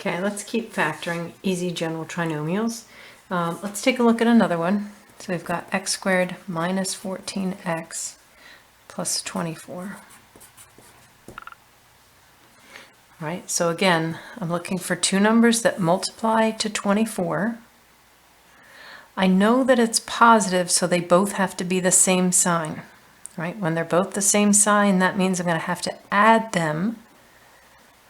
Okay, let's keep factoring easy general trinomials. Let's take a look at another one. So we've got x squared minus 14x plus 24. Right, so again, I'm looking for two numbers that multiply to 24. I know that it's positive, so they both have to be the same sign. Right, when they're both the same sign, that means I'm going to have to add them.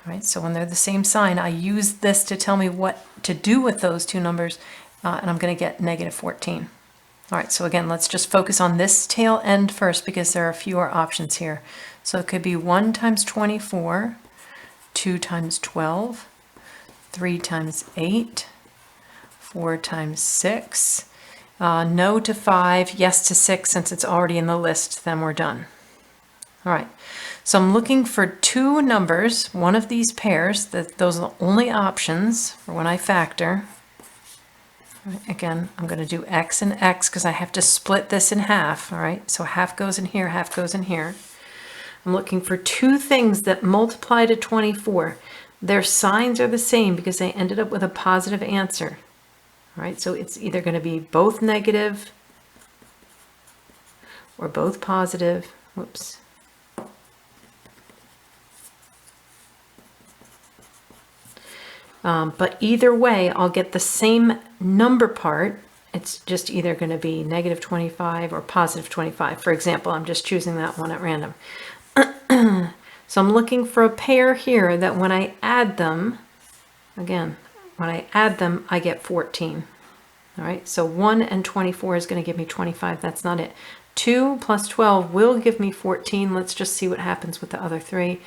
Right, so when they're the same sign, I use this to tell me what to do with those two numbers, and I'm going to get negative 14. All right, so again, let's just focus on this tail end first because there are fewer options here. So it could be 1 times 24, 2 times 12, 3 times 8, 4 times 6, no to 5, yes to 6. Since it's already in the list, then we're done. All right, so I'm looking for two numbers, one of these pairs, those are the only options for when I factor. Right, again, I'm going to do x and x because I have to split this in half. All right, so half goes in here, half goes in here. I'm looking for two things that multiply to 24. Their signs are the same because they ended up with a positive answer. All right, so it's either going to be both negative or both positive. Whoops. But either way, I'll get the same number part. It's just either going to be negative 25 or positive 25. For example, I'm just choosing that one at random. So I'm looking for a pair here that when I add them, again, when I add them, I get 14. All right, so 1 and 24 is going to give me 25. That's not it. 2 plus 12 will give me 14. Let's just see what happens with the other three.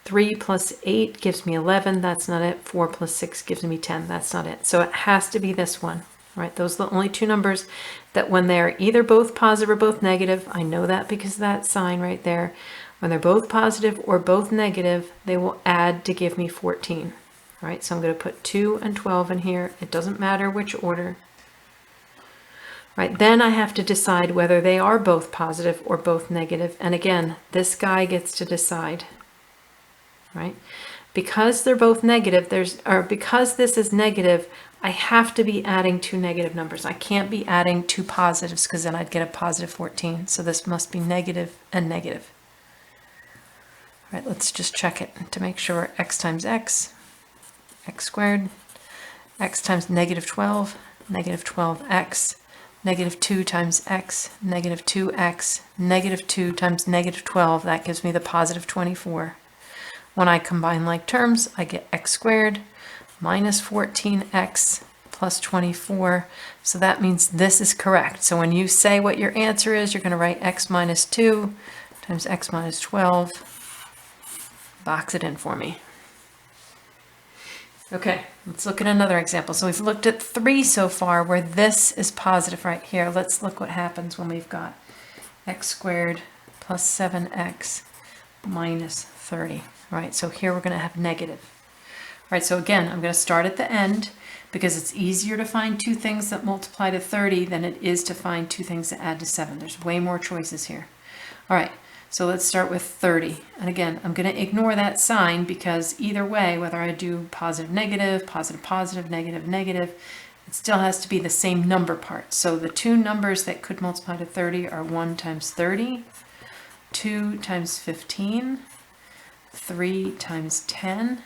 3 plus 8 gives me 11. That's not it. 4 plus 6 gives me 10. That's not it. So it has to be this one. Right? Those are the only two numbers that when they're either both positive or both negative, I know that because of that sign right there. When they're both positive or both negative, they will add to give me 14. All right, so I'm going to put 2 and 12 in here. It doesn't matter which order. Right, then I have to decide whether they are both positive or both negative. And again, this guy gets to decide. Right? Because they're both negative, because this is negative, I have to be adding two negative numbers. I can't be adding two positives because then I'd get a positive 14. So this must be negative and negative. All right, let's just check it to make sure. X times x, x squared, x times negative 12, negative 12x, negative 2 times x, negative 2x, negative 2 times negative 12. That gives me the positive 24. When I combine like terms, I get x squared minus 14x plus 24. So that means this is correct. So when you say what your answer is, you're going to write x minus 2 times x minus 12. Box it in for me. Okay, let's look at another example. So we've looked at 3 so far where this is positive right here. Let's look what happens when we've got x squared plus 7x minus 30. All right, so here we're going to have negative. All right, so again, I'm going to start at the end because it's easier to find two things that multiply to 30 than it is to find two things that add to 7. There's way more choices here. All right, so let's start with 30. And again, I'm going to ignore that sign because either way, whether I do positive, negative, positive, positive, negative, negative, it still has to be the same number part. So the two numbers that could multiply to 30 are 1 times 30, 2 times 15, 3 times 10,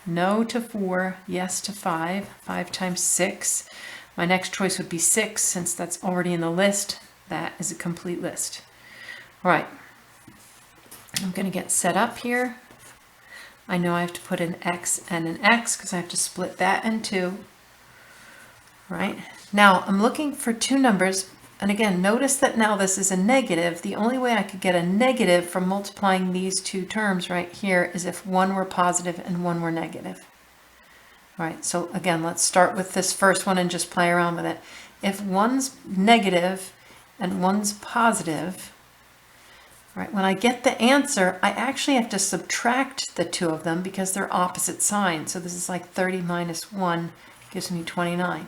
no to 4, yes to 5, 5 times 6. My next choice would be 6 since that's already in the list. That is a complete list. All right, I'm going to get set up here. I know I have to put an x and an x because I have to split that in two. All right, now I'm looking for two numbers. And again, notice that now this is a negative. The only way I could get a negative from multiplying these two terms right here is if one were positive and one were negative. All right, so again, let's start with this first one and just play around with it. If one's negative and one's positive, all right, when I get the answer, I actually have to subtract the two of them because they're opposite signs. So this is like 30 minus 1 gives me 29.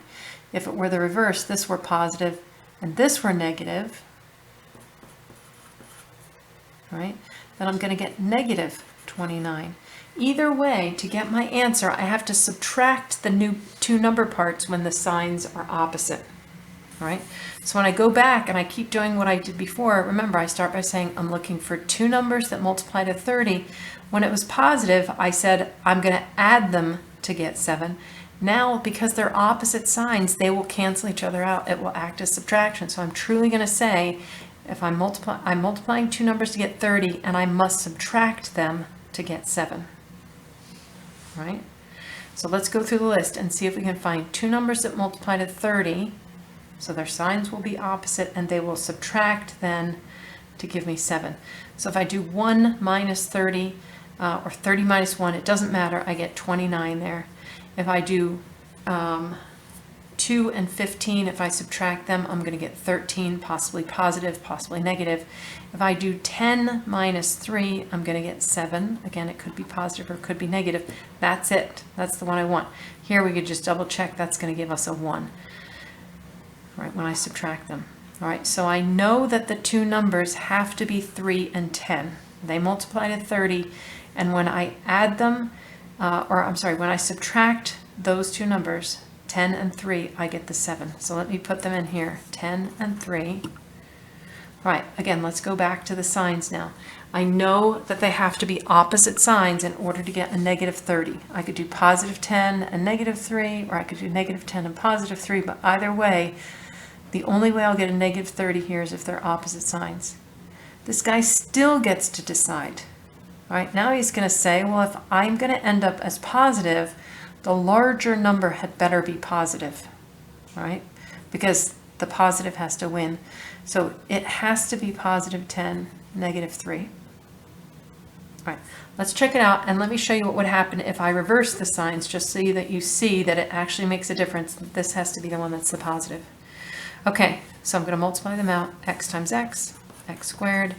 If it were the reverse, this were positive and this were negative, right, then I'm going to get negative 29. Either way, to get my answer, I have to subtract the two number parts when the signs are opposite. All right, so when I go back and I keep doing what I did before, remember I start by saying I'm looking for two numbers that multiply to 30. When it was positive, I said I'm going to add them to get 7. Now, because they're opposite signs, they will cancel each other out. It will act as subtraction. So I'm truly going to say if I'm multiplying two numbers to get 30 and I must subtract them to get 7. All right, so let's go through the list and see if we can find two numbers that multiply to 30. So their signs will be opposite and they will subtract then to give me 7. So if I do 1 minus 30 or 30 minus 1, it doesn't matter. I get 29 there. If I do 2 and 15, if I subtract them, I'm going to get 13, possibly positive, possibly negative. If I do 10 minus 3, I'm going to get 7. Again, it could be positive or it could be negative. That's it. That's the one I want. Here we could just double check. That's going to give us a 1. Right, when I subtract them. All right, so I know that the two numbers have to be 3 and 10. They multiply to 30, and when I add them, when I subtract those two numbers, 10 and 3, I get the 7. So let me put them in here, 10 and 3. All right, again, let's go back to the signs now. I know that they have to be opposite signs in order to get a negative 30. I could do positive 10 and negative 3, or I could do negative 10 and positive 3, but either way, the only way I'll get a negative 30 here is if they're opposite signs. This guy still gets to decide. All right, now he's going to say, well, if I'm going to end up as positive, the larger number had better be positive. All right, because the positive has to win. So it has to be positive 10, negative 3. All right, let's check it out and let me show you what would happen if I reverse the signs just so that you see that it actually makes a difference. This has to be the one that's the positive. Okay, so I'm going to multiply them out. X times x, x squared,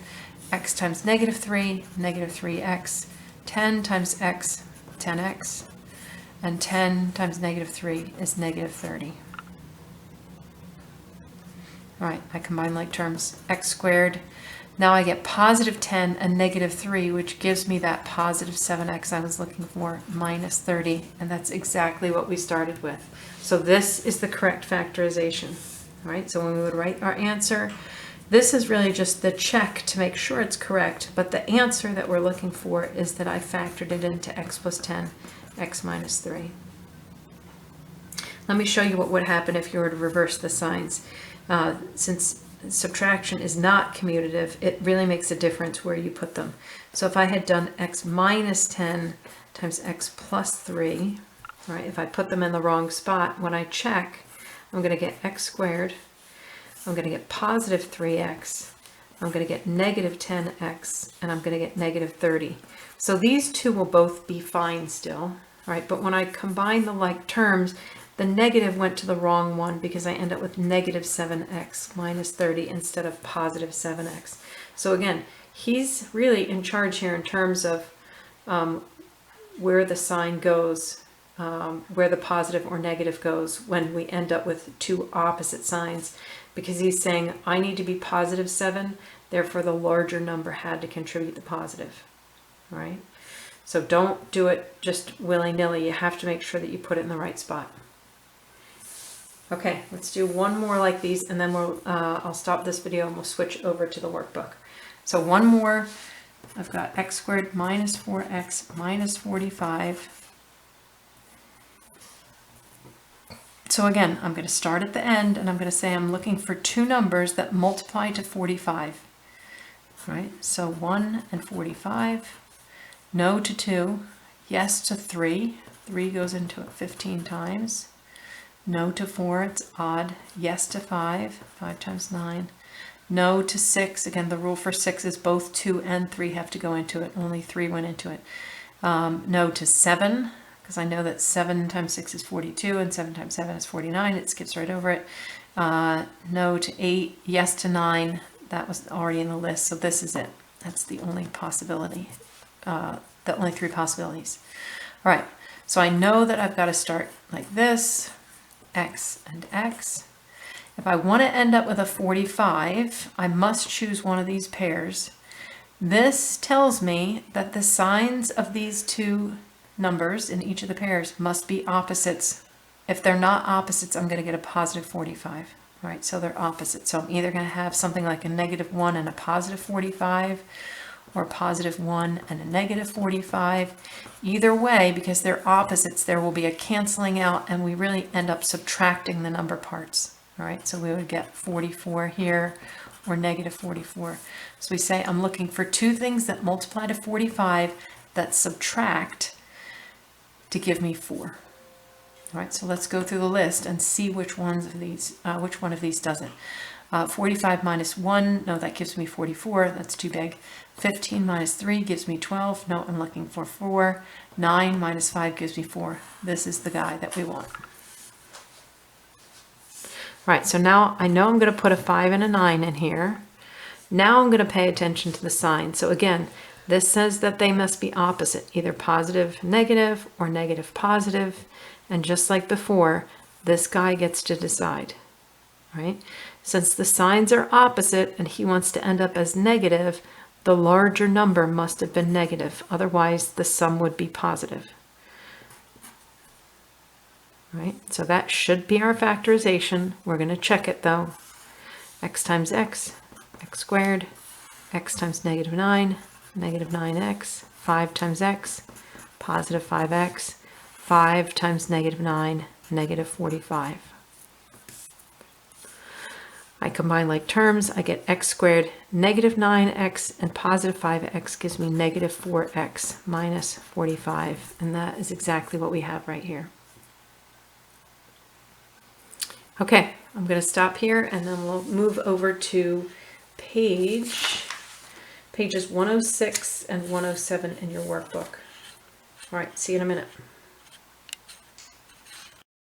x times negative 3, negative 3x, 10 times x, 10x, and 10 times negative 3 is negative 30. All right, I combine like terms, x squared. Now I get positive 10 and negative 3, which gives me that positive 7x I was looking for, minus 30, and that's exactly what we started with. So this is the correct factorization. All right, so when we would write our answer, this is really just the check to make sure it's correct, but the answer that we're looking for is that I factored it into x plus 10, x minus 3. Let me show you what would happen if you were to reverse the signs. Since subtraction is not commutative, it really makes a difference where you put them. So if I had done x minus 10 times x plus 3, right, if I put them in the wrong spot, when I check, I'm going to get x squared, I'm going to get positive 3x, I'm going to get negative 10x, and I'm going to get negative 30. So these two will both be fine still, right? But when I combine the like terms, the negative went to the wrong one because I end up with negative 7x minus 30 instead of positive 7x. So again, he's really in charge here in terms of where the sign goes, where the positive or negative goes when we end up with two opposite signs, because he's saying I need to be positive 7, therefore the larger number had to contribute the positive, right? So don't do it just willy-nilly. You have to make sure that you put it in the right spot. Okay, let's do one more like these, and then I'll stop this video and we'll switch over to the workbook. So one more. I've got x squared minus 4x minus 45. So again, I'm going to start at the end and I'm going to say I'm looking for two numbers that multiply to 45. Right? So 1 and 45. No to 2. Yes to 3. 3 goes into it 15 times. No to 4, it's odd. Yes to 5. 5 times 9. No to 6. Again, the rule for 6 is both 2 and 3 have to go into it. Only 3 went into it. No to 7, because I know that 7 times 6 is 42 and 7 times 7 is 49. It skips right over it. No to 8. Yes to 9. That was already in the list, so this is it. That's the only possibility. The only 3 possibilities. All right, so I know that I've got to start like this, x and x. If I want to end up with a 45, I must choose one of these pairs. This tells me that the signs of these two numbers in each of the pairs must be opposites. If they're not opposites, I'm going to get a positive 45. All right, so they're opposite. So I'm either going to have something like a -1 and a positive 45, or +1 and a negative 45. Either way, because they're opposites, there will be a canceling out, and we really end up subtracting the number parts. All right, so we would get 44 here, or -44. So we say I'm looking for two things that multiply to 45 that subtract to give me 4. All right, so let's go through the list and see which one of these doesn't. 45 minus 1, no, that gives me 44, that's too big. 15 minus 3 gives me 12, no, I'm looking for 4. 9 minus 5 gives me 4. This is the guy that we want. Right, so now I know I'm going to put a 5 and a 9 in here. Now I'm going to pay attention to the sign. So again, this says that they must be opposite, either positive, negative, or negative, positive. And just like before, this guy gets to decide, right? Since the signs are opposite and he wants to end up as negative, the larger number must have been negative. Otherwise, the sum would be positive. Right? So that should be our factorization. We're going to check it though. X times x, x squared, x times -9, -9x, 5 times x, positive 5x, 5 times -9, -45. I combine like terms, I get x squared, -9x, and positive 5x gives me -4x minus 45. And that is exactly what we have right here. Okay, I'm going to stop here and then we'll move over to pages 106 and 107 in your workbook. All right, see you in a minute.